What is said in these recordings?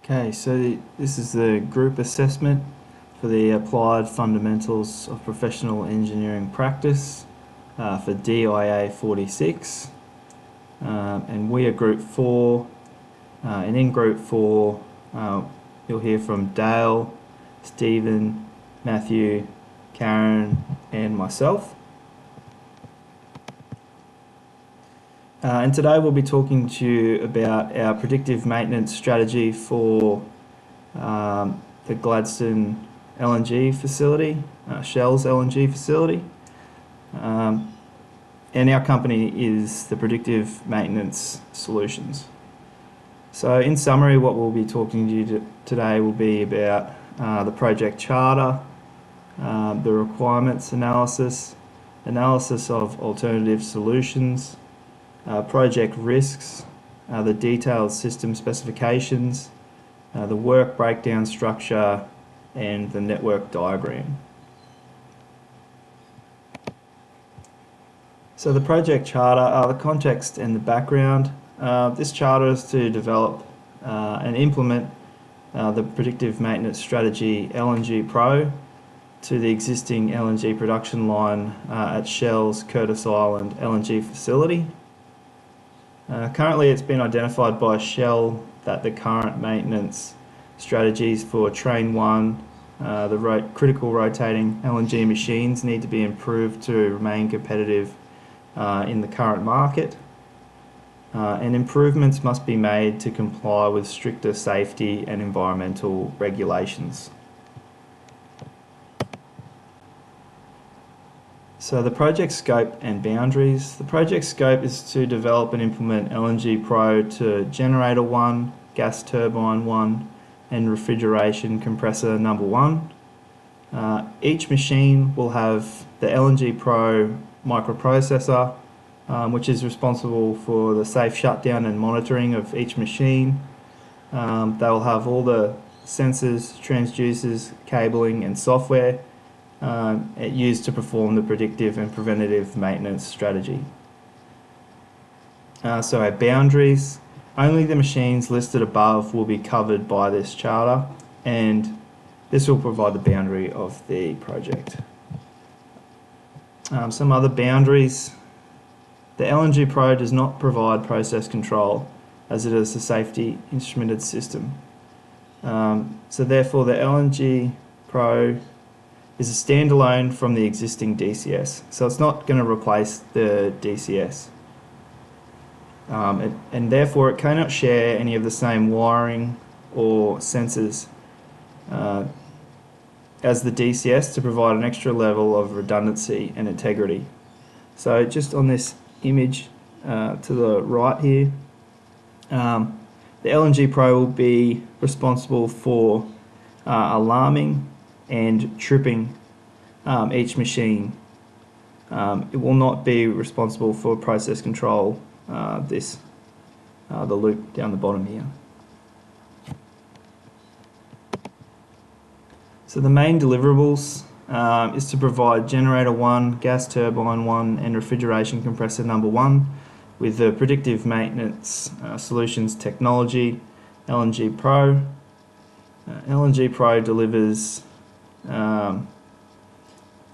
Okay, so this is the group assessment for the Applied Fundamentals of Professional Engineering Practice for DIA46. And we are Group 4, and in Group 4 you'll hear from Dale, Stephen, Matthew, Karen and myself. And today we'll be talking to you about our predictive maintenance strategy for the Gladstone LNG facility, Shell's LNG facility. And our company is the Predictive Maintenance Solutions. So in summary, what we'll be talking to you today will be about the project charter, the requirements analysis of alternative solutions, project risks, the detailed system specifications, the work breakdown structure, and the network diagram. So the project charter, the context and the background. This charter is to develop and implement the predictive maintenance strategy LNG Pro to the existing LNG production line at Shell's Curtis Island LNG facility. Currently it's been identified by Shell that the current maintenance strategies for Train 1, the critical rotating LNG machines, need to be improved to remain competitive in the current market. And improvements must be made to comply with stricter safety and environmental regulations. So the project scope and boundaries. The project scope is to develop and implement LNG Pro to Generator 1, Gas Turbine 1 and Refrigeration Compressor number 1. Each machine will have the LNG Pro microprocessor, which is responsible for the safe shutdown and monitoring of each machine. They will have all the sensors, transducers, cabling and software used to perform the predictive and preventative maintenance strategy. So our boundaries. Only the machines listed above will be covered by this charter, and this will provide the boundary of the project. Some other boundaries. The LNG Pro does not provide process control as it is a safety instrumented system. So therefore the LNG Pro is a standalone from the existing DCS. So it's not going to replace the DCS. And therefore it cannot share any of the same wiring or sensors as the DCS to provide an extra level of redundancy and integrity. So just on this image to the right here, the LNG Pro will be responsible for alarming and tripping each machine. It will not be responsible for process control, the loop down the bottom here. So the main deliverables is to provide Generator 1, Gas Turbine 1 and Refrigeration Compressor number 1 with the Predictive Maintenance Solutions technology, LNG Pro. LNG Pro delivers,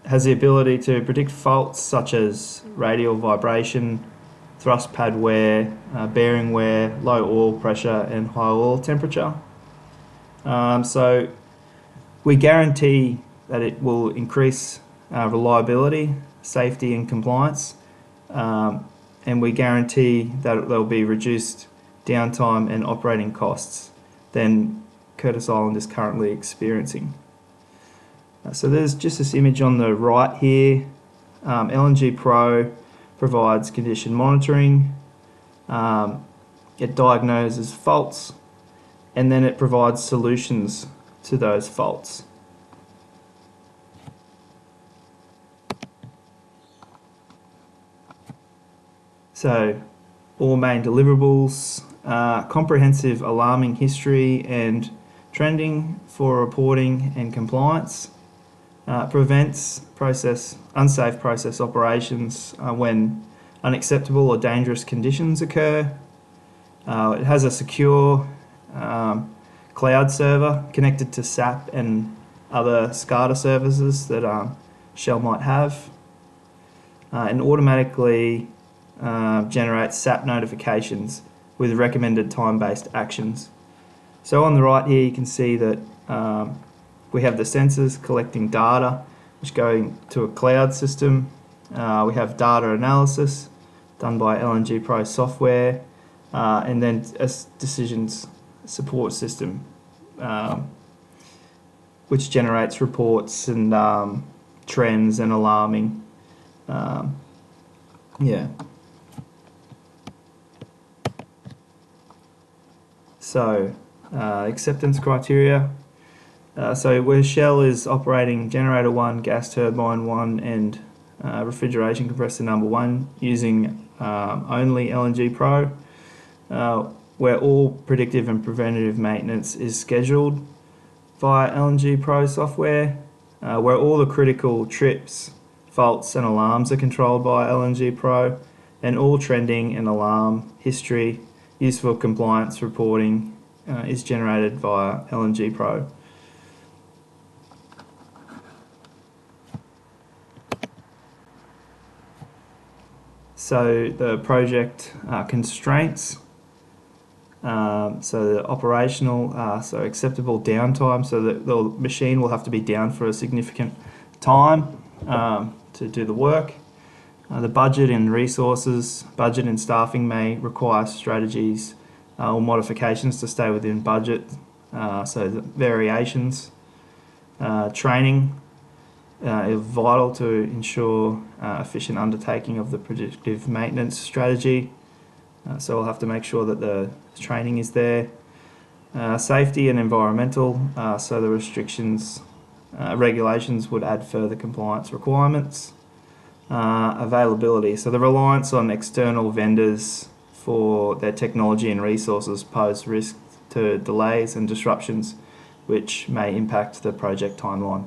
has the ability to predict faults such as radial vibration, thrust pad wear, bearing wear, low oil pressure and high oil temperature. So we guarantee that it will increase reliability, safety and compliance, and we guarantee that there will be reduced downtime and operating costs than Curtis Island is currently experiencing. So there's just this image on the right here. LNG Pro provides condition monitoring, it diagnoses faults, and then it provides solutions to those faults. So all main deliverables, comprehensive alarming history and trending for reporting and compliance, prevents unsafe process operations when unacceptable or dangerous conditions occur. It has a secure cloud server connected to SAP and other SCADA services that Shell might have, and automatically generates SAP notifications with recommended time-based actions. So on the right here, you can see that we have the sensors collecting data, which go to a cloud system. We have data analysis done by LNG Pro software, and then a decisions support system, which generates reports and trends and alarming. Yeah. So, acceptance criteria. So where Shell is operating generator 1, gas turbine 1 and refrigeration compressor number 1 using only LNG Pro, where all predictive and preventative maintenance is scheduled via LNG Pro software, where all the critical trips, faults and alarms are controlled by LNG Pro, and all trending and alarm history used for compliance reporting is generated via LNG Pro. So the project constraints, so the operational, so acceptable downtime, so that the machine will have to be down for a significant time to do the work. The budget and resources, budget and staffing may require strategies or modifications to stay within budget, so the variations. Training is vital to ensure efficient undertaking of the predictive maintenance strategy. So we'll have to make sure that the training is there. Safety and environmental, so the restrictions, regulations would add further compliance requirements. Availability, so the reliance on external vendors for their technology and resources pose risk to delays and disruptions which may impact the project timeline.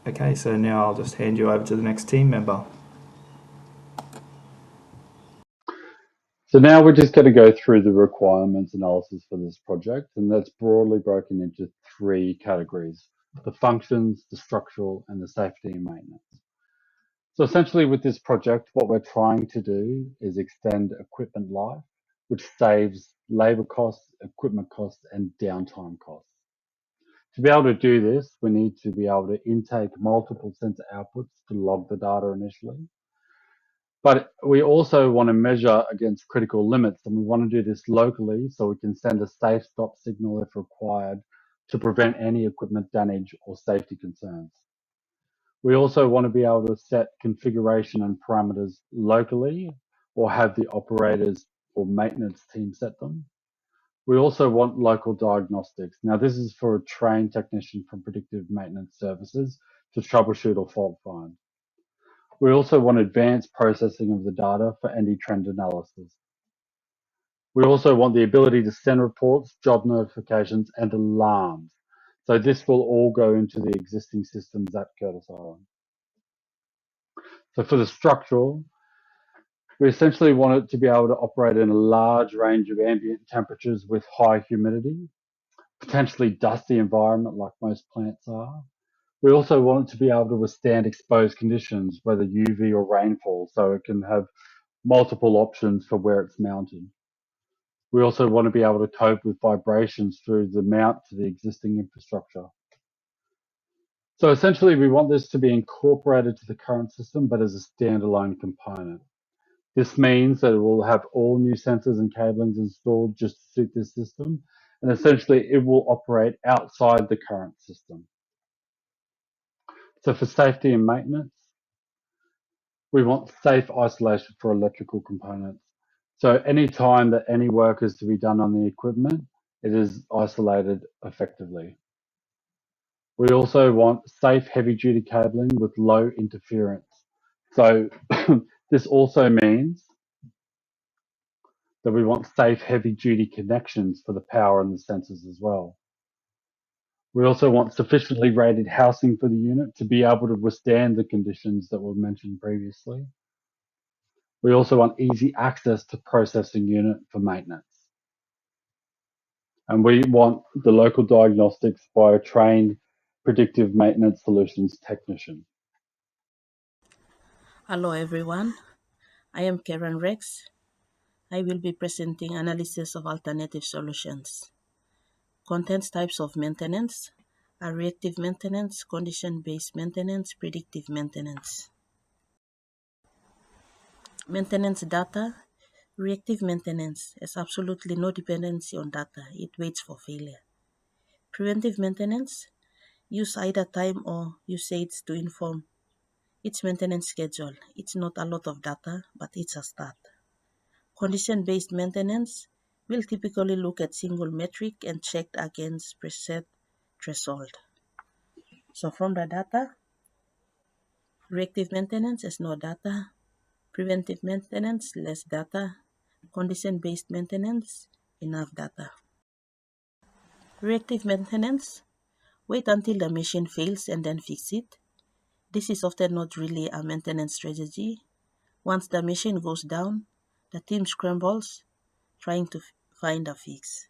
Okay, so now I'll just hand you over to the next team member. So now we're just going to go through the requirements analysis for this project, and that's broadly broken into 3 categories: the functions, the structural, and the safety and maintenance. So essentially with this project, what we're trying to do is extend equipment life, which saves labor costs, equipment costs, and downtime costs. To be able to do this, we need to be able to intake multiple sensor outputs to log the data initially. But we also want to measure against critical limits, and we want to do this locally so we can send a safe stop signal if required to prevent any equipment damage or safety concerns. We also want to be able to set configuration and parameters locally or have the operators or maintenance team set them. We also want local diagnostics. Now, this is for a trained technician from predictive maintenance services to troubleshoot or fault find. We also want advanced processing of the data for any trend analysis. We also want the ability to send reports, job notifications, and alarms. So this will all go into the existing systems at Curtis Island. So for the structural, we essentially want it to be able to operate in a large range of ambient temperatures with high humidity, potentially dusty environment like most plants are. We also want it to be able to withstand exposed conditions, whether UV or rainfall, so it can have multiple options for where it's mounted. We also want to be able to cope with vibrations through the mount to the existing infrastructure. So essentially, we want this to be incorporated to the current system, but as a standalone component. This means that it will have all new sensors and cablings installed just to suit this system, and essentially it will operate outside the current system. So for safety and maintenance, we want safe isolation for electrical components. So any time that any work is to be done on the equipment, it is isolated effectively. We also want safe heavy-duty cabling with low interference. So this also means that we want safe heavy-duty connections for the power and the sensors as well. We also want sufficiently rated housing for the unit to be able to withstand the conditions that were mentioned previously. We also want easy access to processing unit for maintenance. And we want the local diagnostics by a trained predictive maintenance solutions technician. Hello everyone, I am Karen Rex. I will be presenting analysis of alternative solutions. Content types of maintenance are reactive maintenance, condition-based maintenance, predictive maintenance. Maintenance data. Reactive maintenance has absolutely no dependency on data. It waits for failure. Preventive maintenance. Use either time or usage to inform its maintenance schedule. It's not a lot of data, but it's a start. Condition-based maintenance will typically look at single metric and checked against preset threshold. So from the data, reactive maintenance has no data, preventive maintenance less data, condition-based maintenance enough data. Reactive maintenance, wait until the machine fails and then fix it. This is often not really a maintenance strategy. Once the machine goes down, the team scrambles trying to find a fix.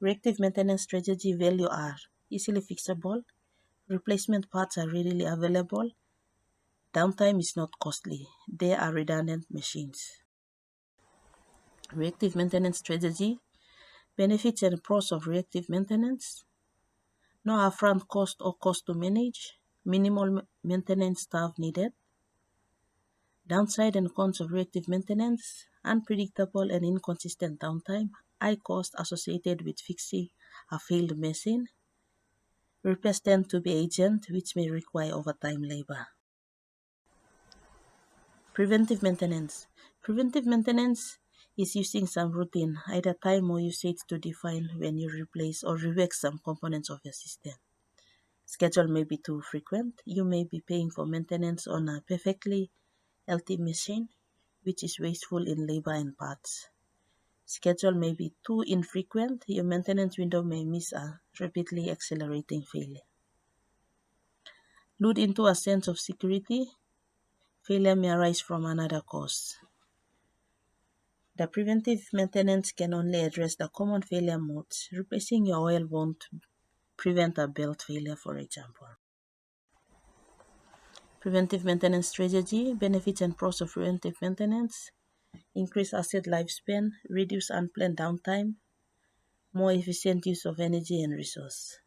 Reactive maintenance strategy value are easily fixable, replacement parts are readily available, downtime is not costly, they are redundant machines. Reactive maintenance strategy, benefits and pros of reactive maintenance, no upfront cost or cost to manage, minimal maintenance staff needed. Downside and cons of reactive maintenance, unpredictable and inconsistent downtime, high cost associated with fixing a failed machine. Repairs tend to be urgent, which may require overtime labor. Preventive maintenance. Preventive maintenance is using some routine, either time or usage to define when you replace or rework some components of your system. Schedule may be too frequent. You may be paying for maintenance on a perfectly healthy machine, which is wasteful in labor and parts. Schedule may be too infrequent. Your maintenance window may miss a rapidly accelerating failure. Lead into a sense of security. Failure may arise from another cause. The preventive maintenance can only address the common failure modes. Replacing your oil won't prevent a belt failure, for example. Preventive maintenance strategy, benefits and pros of preventive maintenance, increase asset lifespan, reduce unplanned downtime, more efficient use of energy and resource.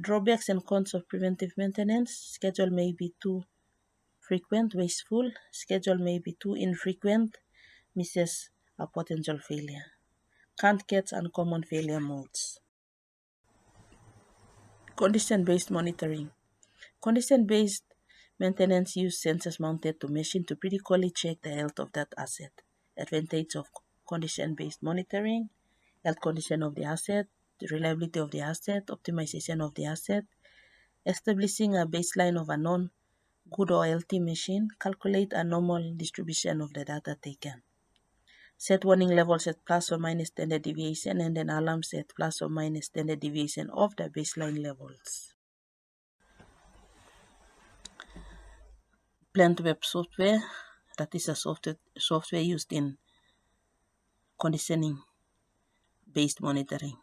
Drawbacks and cons of preventive maintenance, schedule may be too frequent, wasteful, schedule may be too infrequent, misses a potential failure. Can't get uncommon failure modes. Condition-based monitoring. Condition-based maintenance use sensors mounted to machine to periodically check the health of that asset. Advantage of condition-based monitoring, health condition of the asset, the reliability of the asset, optimization of the asset, establishing a baseline of a non-good or healthy machine, calculate a normal distribution of the data taken. Set warning levels at plus or minus standard deviation and then alarms at plus or minus standard deviation of the baseline levels. Plant web software, that is a software used in conditioning based monitoring.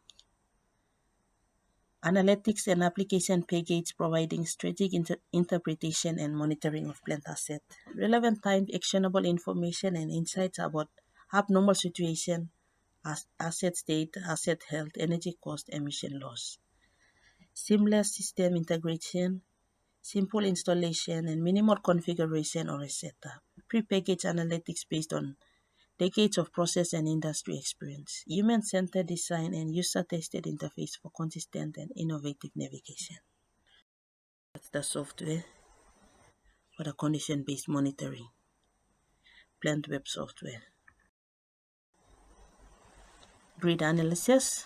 Analytics and application package providing strategic interpretation and monitoring of plant asset. Relevant time actionable information and insights about abnormal situation, asset state, asset health, energy cost, emission loss. Seamless system integration, simple installation, and minimal configuration or a setup. Prepackaged analytics based on decades of process and industry experience. Human-centered design and user-tested interface for consistent and innovative navigation. That's the software for the condition-based monitoring. Plant web software. Grid analysis.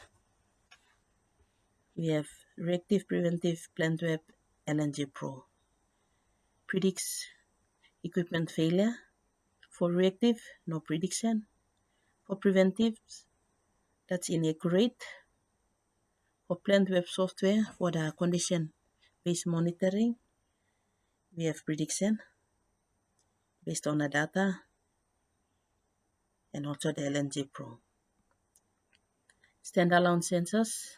We have reactive preventive plant web LNG Pro. Predicts equipment failure. For reactive, no prediction. For preventive, that's inaccurate. For plant web software, for the condition-based monitoring, we have prediction based on the data and also the LNG Pro. standalone sensors,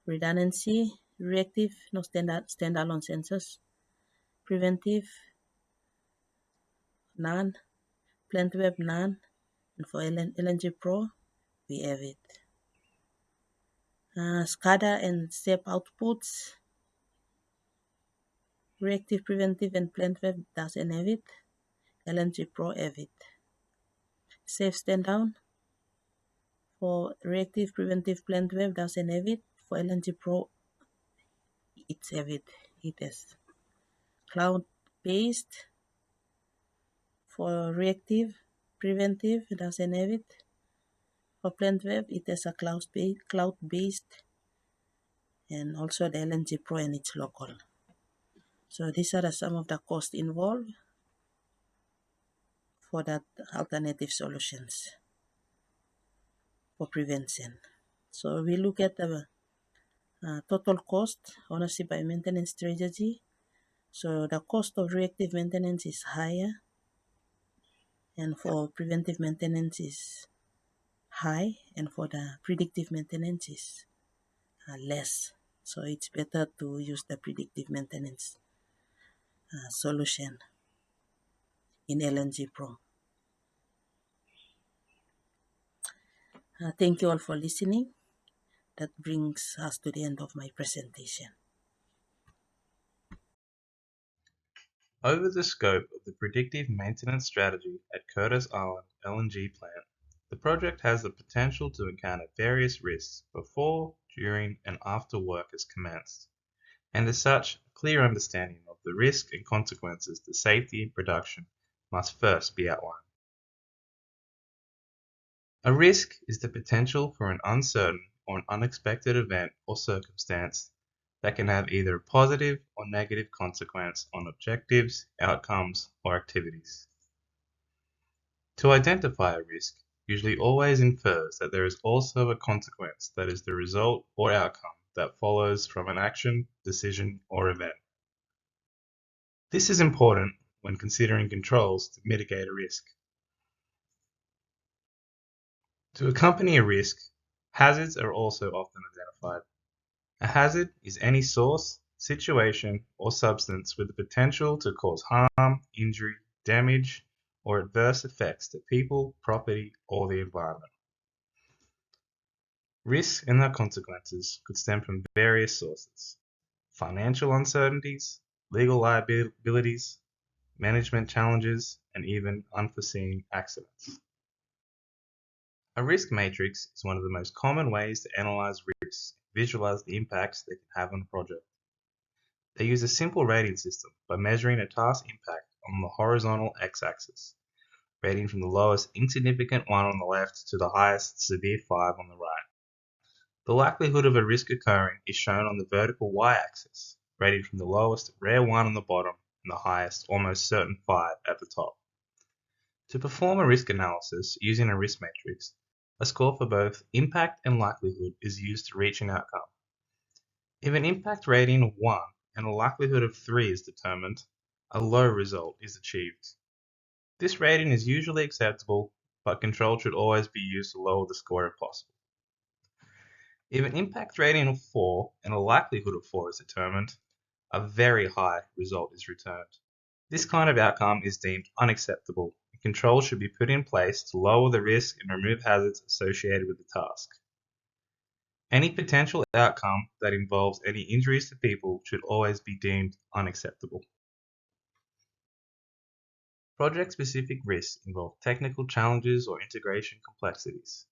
redundancy, reactive, no standalone sensors, preventive, none, plant web, none, and for LNG Pro, we have it. SCADA and step outputs, reactive, preventive, and plant web doesn't have it. LNG Pro have it. Safe stand down for reactive, preventive, plant web doesn't have it. For LNG Pro, it's have it. It has cloud based. For reactive, preventive, it doesn't have it. For plant web, it has a cloud based, and also the LNG Pro and it's local. So these are some of the costs involved for that alternative solutions for prevention. So we look at the total cost, ownership by maintenance strategy. So the cost of reactive maintenance is higher, and for preventive maintenance is high, and for the predictive maintenance is less. So it's better to use the predictive maintenance solution in LNG Pro. Thank you all for listening. That brings us to the end of my presentation. Over the scope of the predictive maintenance strategy at Curtis Island LNG plant, the project has the potential to encounter various risks before, during, and after work has commenced, and as such, a clear understanding of the risk and consequences to safety in production must first be outlined. A risk is the potential for an uncertain or an unexpected event or circumstance that can have either a positive or negative consequence on objectives, outcomes, or activities. To identify a risk usually always infers that there is also a consequence that is the result or outcome that follows from an action, decision, or event. This is important when considering controls to mitigate a risk. To accompany a risk, hazards are also often identified. A hazard is any source, situation, or substance with the potential to cause harm, injury, damage, or adverse effects to people, property, or the environment. Risks and their consequences could stem from various sources: financial uncertainties, legal liabilities, management challenges, and even unforeseen accidents. A risk matrix is one of the most common ways to analyze risks and visualize the impacts they can have on a project. They use a simple rating system by measuring a task impact on the horizontal x-axis, rating from the lowest insignificant 1 on the left to the highest severe 5 on the right. The likelihood of a risk occurring is shown on the vertical y-axis, rated from the lowest rare 1 on the bottom and the highest almost certain 5 at the top. To perform a risk analysis using a risk matrix, a score for both impact and likelihood is used to reach an outcome. If an impact rating of 1 and a likelihood of 3 is determined, a low result is achieved. This rating is usually acceptable, but control should always be used to lower the score if possible. If an impact rating of 4 and a likelihood of 4 is determined, a very high result is returned. This kind of outcome is deemed unacceptable, and controls should be put in place to lower the risk and remove hazards associated with the task. Any potential outcome that involves any injuries to people should always be deemed unacceptable. Project-specific risks involve technical challenges or integration complexities.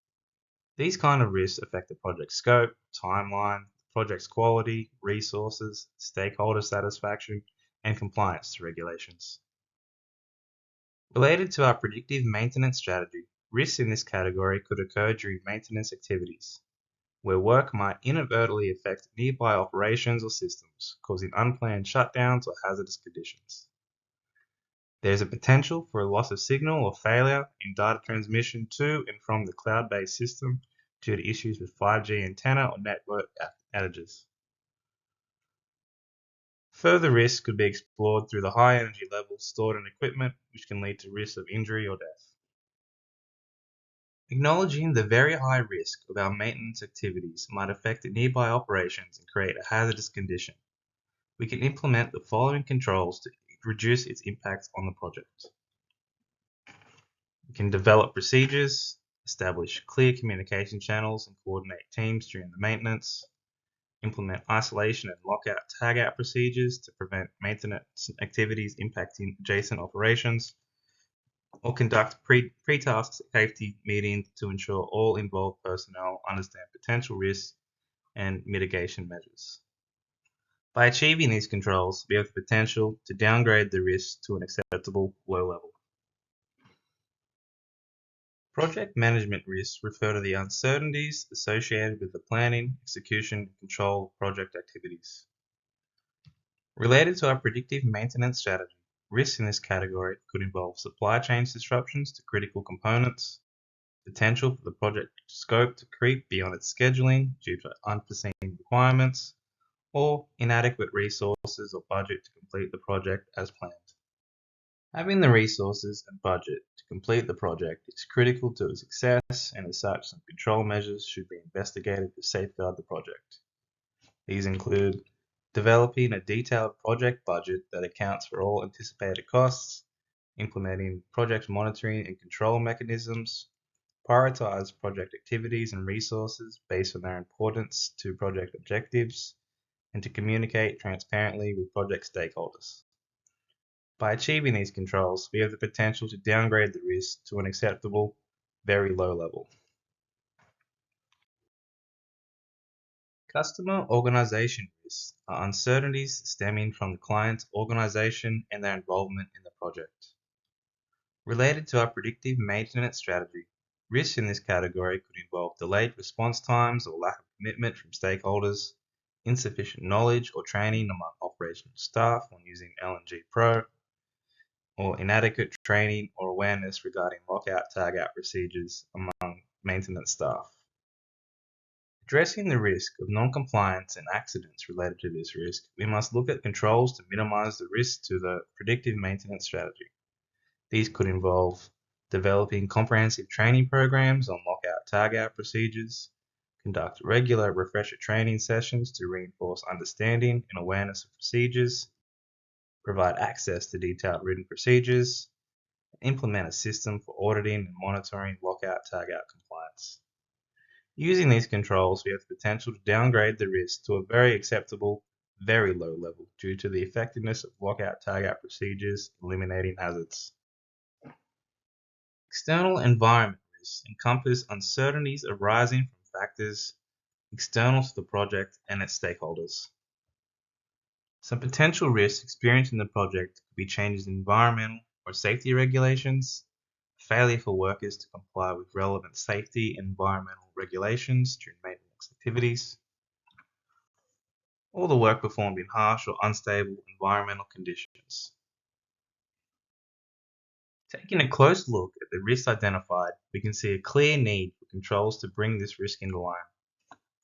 These kind of risks affect the project scope, timeline, the project's quality, resources, stakeholder satisfaction, and compliance to regulations. Related to our predictive maintenance strategy, risks in this category could occur during maintenance activities, where work might inadvertently affect nearby operations or systems, causing unplanned shutdowns or hazardous conditions. There is a potential for a loss of signal or failure in data transmission to and from the cloud-based system due to issues with 5G antenna or network outages. Further risks could be explored through the high energy levels stored in equipment, which can lead to risks of injury or death. Acknowledging the very high risk of our maintenance activities might affect nearby operations and create a hazardous condition, we can implement the following controls to reduce its impact on the project. We can develop procedures, establish clear communication channels and coordinate teams during the maintenance, implement isolation and lockout tagout procedures to prevent maintenance activities impacting adjacent operations, or conduct pre-task safety meetings to ensure all involved personnel understand potential risks and mitigation measures. By achieving these controls, we have the potential to downgrade the risk to an acceptable low level. Project management risks refer to the uncertainties associated with the planning, execution, and control of project activities. Related to our predictive maintenance strategy, risks in this category could involve supply chain disruptions to critical components, potential for the project scope to creep beyond its scheduling due to unforeseen requirements, or inadequate resources or budget to complete the project as planned. Having the resources and budget to complete the project is critical to its success, and as such, some control measures should be investigated to safeguard the project. These include developing a detailed project budget that accounts for all anticipated costs, implementing project monitoring and control mechanisms, prioritize project activities and resources based on their importance to project objectives, and to communicate transparently with project stakeholders. By achieving these controls, we have the potential to downgrade the risk to an acceptable, very low level. Customer organization risks are uncertainties stemming from the client's organization and their involvement in the project. Related to our predictive maintenance strategy, risks in this category could involve delayed response times or lack of commitment from stakeholders, insufficient knowledge or training among operational staff when using LNG Pro, or inadequate training or awareness regarding lockout/tagout procedures among maintenance staff. Addressing the risk of non-compliance and accidents related to this risk, we must look at controls to minimize the risk to the predictive maintenance strategy. These could involve developing comprehensive training programs on lockout/tagout procedures, conduct regular refresher training sessions to reinforce understanding and awareness of procedures, provide access to detailed written procedures, implement a system for auditing and monitoring lockout/tagout compliance. Using these controls, we have the potential to downgrade the risk to a very acceptable, very low level due to the effectiveness of lockout/tagout procedures eliminating hazards. External environment risks encompass uncertainties arising from factors external to the project and its stakeholders. Some potential risks experienced in the project could be changes in environmental or safety regulations, failure for workers to comply with relevant safety and environmental regulations during maintenance activities, or the work performed in harsh or unstable environmental conditions. Taking a close look at the risks identified, we can see a clear need for controls to bring this risk into line.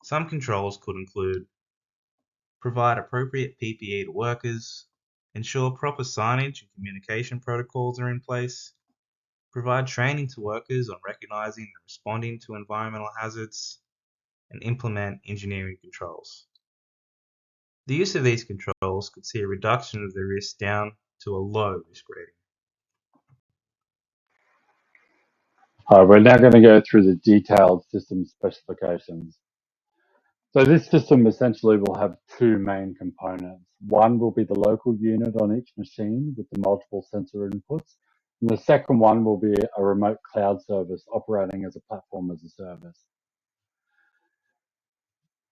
Some controls could include provide appropriate PPE to workers, ensure proper signage and communication protocols are in place, provide training to workers on recognizing and responding to environmental hazards, and implement engineering controls. The use of these controls could see a reduction of the risk down to a low risk rating. We're now going to go through the detailed system specifications. So this system essentially will have two main components. One will be the local unit on each machine with the multiple sensor inputs. And the second one will be a remote cloud service operating as a platform as a service.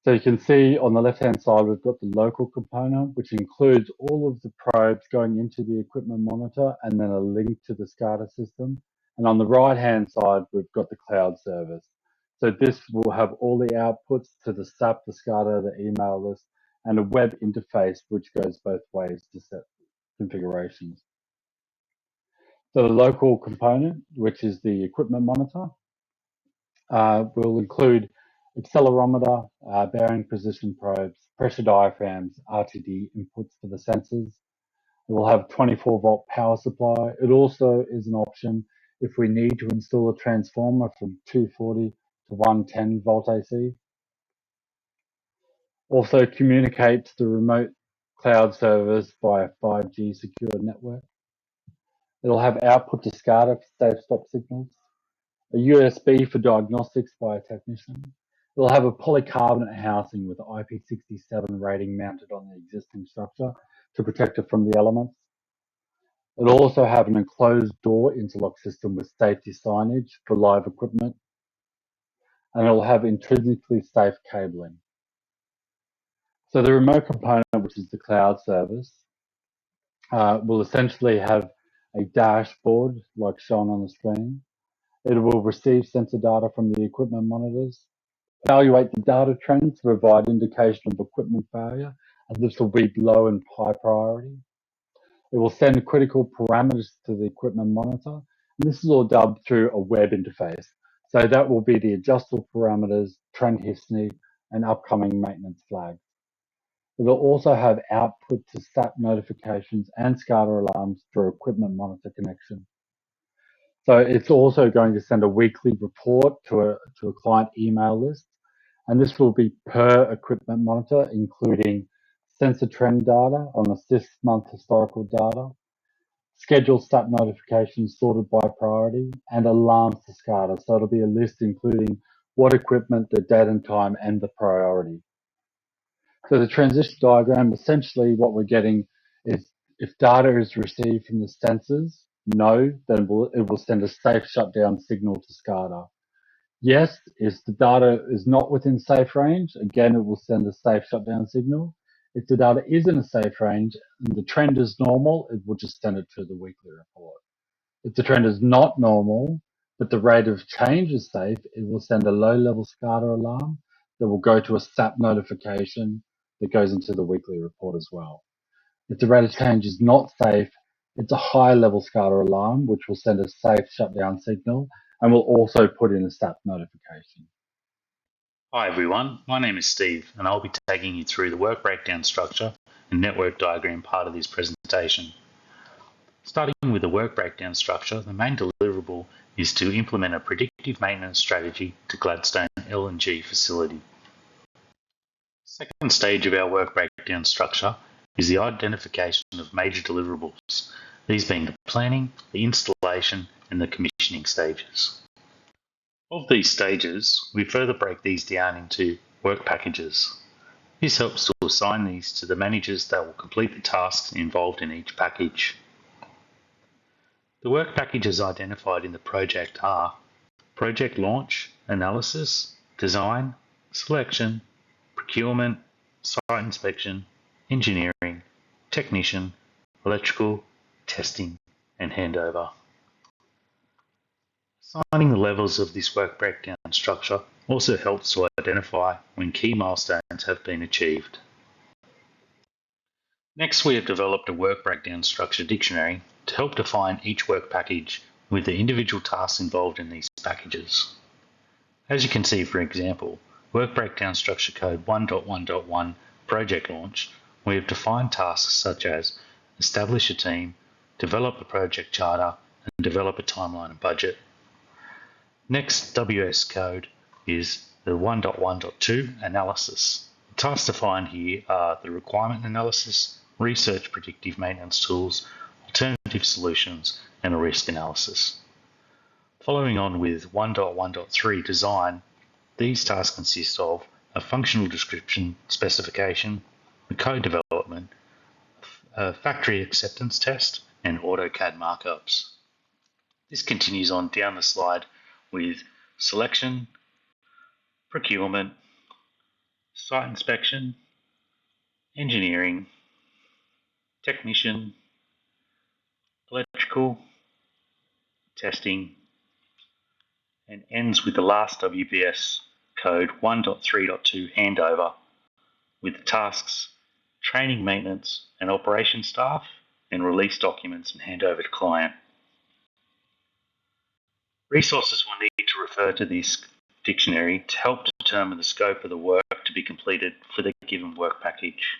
So you can see on the left-hand side, we've got the local component, which includes all of the probes going into the equipment monitor and then a link to the SCADA system. And on the right-hand side, we've got the cloud service. So this will have all the outputs to the SAP, the SCADA, the email list, and a web interface, which goes both ways to set configurations. So the local component, which is the equipment monitor, will include accelerometer, bearing position probes, pressure diaphragms, RTD inputs for the sensors. It will have 24-volt power supply. It also is an option if we need to install a transformer from 240 to 110 volt AC. Also communicate to the remote cloud servers via 5G secure network. It'll have output to SCADA for safe stop signals, a USB for diagnostics by a technician. It'll have a polycarbonate housing with IP67 rating mounted on the existing structure to protect it from the elements. It'll also have an enclosed door interlock system with safety signage for live equipment, and it'll have intrinsically safe cabling. So the remote component, which is the cloud service, will essentially have a dashboard like shown on the screen. It will receive sensor data from the equipment monitors, evaluate the data trends to provide indication of equipment failure, and this will be low and high priority. It will send critical parameters to the equipment monitor, and this is all done through a web interface. So that will be the adjustable parameters, trend history, and upcoming maintenance flags. It will also have output to SAP notifications and SCADA alarms through equipment monitor connection. So it's also going to send a weekly report to a client email list, and this will be per equipment monitor, including sensor trend data on a 6-month historical data, scheduled SAP notifications sorted by priority, and alarms to SCADA. So it'll be a list including what equipment, the date and time, and the priority. So the transition diagram, essentially what we're getting is if data is received from the sensors, no, then it will send a safe shutdown signal to SCADA. Yes, if the data is not within safe range, again, it will send a safe shutdown signal. If the data is in a safe range and the trend is normal, it will just send it to the weekly report. If the trend is not normal, but the rate of change is safe, it will send a low-level SCADA alarm that will go to a SAP notification that goes into the weekly report as well. If the rate of change is not safe, it's a high-level SCADA alarm, which will send a safe shutdown signal and will also put in a SAP notification. Hi everyone, my name is Steve and I'll be taking you through the work breakdown structure and network diagram part of this presentation. Starting with the work breakdown structure, the main deliverable is to implement a predictive maintenance strategy to Gladstone LNG facility. Second stage of our work breakdown structure is the identification of major deliverables, these being the planning, the installation and the commissioning stages. Of these stages, we further break these down into work packages. This helps to assign these to the managers that will complete the tasks involved in each package. The work packages identified in the project are project launch, analysis, design, selection, procurement, site inspection, engineering, technician, electrical, testing, and handover. Assigning the levels of this work breakdown structure also helps to identify when key milestones have been achieved. Next, we have developed a work breakdown structure dictionary to help define each work package with the individual tasks involved in these packages. As you can see, for example, work breakdown structure code 1.1.1 project launch, we have defined tasks such as establish a team, develop a project charter, and develop a timeline and budget. Next WS code is the 1.1.2 analysis. The tasks defined here are the requirement analysis, research predictive maintenance tools, alternative solutions, and a risk analysis. Following on with 1.1.3 design, these tasks consist of a functional description specification, the code development, a factory acceptance test, and AutoCAD markups. This continues on down the slide with selection, procurement, site inspection, engineering, technician, electrical, testing, and ends with the last WBS code 1.3.2 handover with the tasks training, maintenance, and operation staff, and release documents and handover to client. Resources will need to refer to this dictionary to help determine the scope of the work to be completed for the given work package.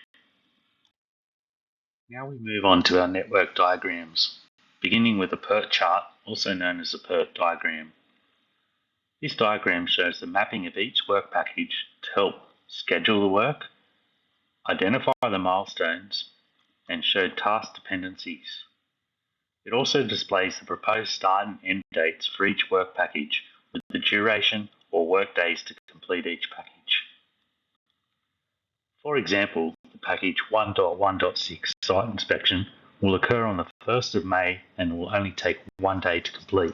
Now we move on to our network diagrams, beginning with a PERT chart also known as the PERT diagram. This diagram shows the mapping of each work package to help schedule the work, identify the milestones, and show task dependencies. It also displays the proposed start and end dates for each work package with the duration or work days to complete each package. For example, the package 1.1.6 site inspection will occur on the 1st of May and will only take 1 day to complete.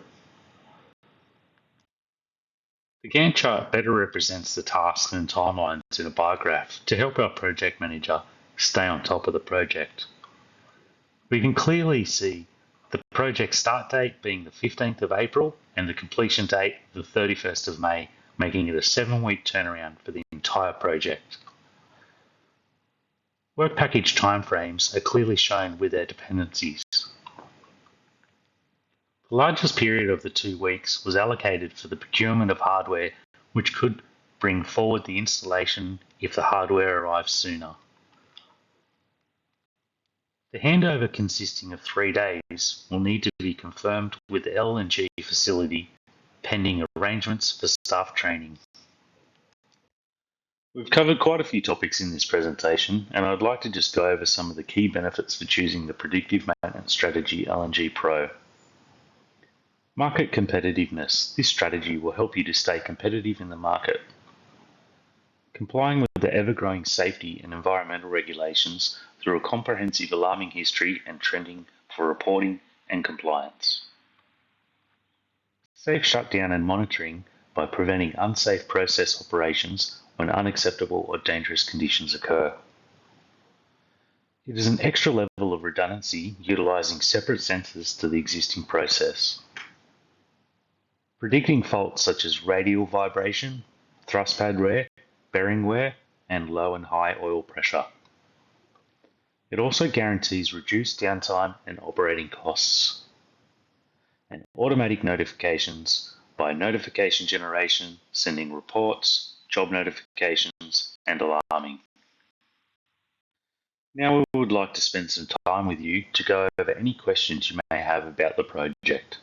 The Gantt chart better represents the tasks and timelines in a bar graph to help our project manager stay on top of the project. We can clearly see the project start date being the 15th of April and the completion date the 31st of May, making it a 7-week turnaround for the entire project. Work package timeframes are clearly shown with their dependencies. The largest period of the 2 weeks was allocated for the procurement of hardware, which could bring forward the installation if the hardware arrives sooner. The handover, consisting of 3 days, will need to be confirmed with the L&G facility pending arrangements for staff training. We've covered quite a few topics in this presentation, and I'd like to just go over some of the key benefits for choosing the Predictive Maintenance Strategy L&G Pro. Market competitiveness. This strategy will help you to stay competitive in the market. Complying with the ever-growing safety and environmental regulations through a comprehensive alarming history and trending for reporting and compliance. Safe shutdown and monitoring by preventing unsafe process operations when unacceptable or dangerous conditions occur. It is an extra level of redundancy utilising separate sensors to the existing process. Predicting faults such as radial vibration, thrust pad wear, bearing wear, and low and high oil pressure. It also guarantees reduced downtime and operating costs. And automatic notifications by notification generation, sending reports, job notifications, and alarming. Now we would like to spend some time with you to go over any questions you may have about the project.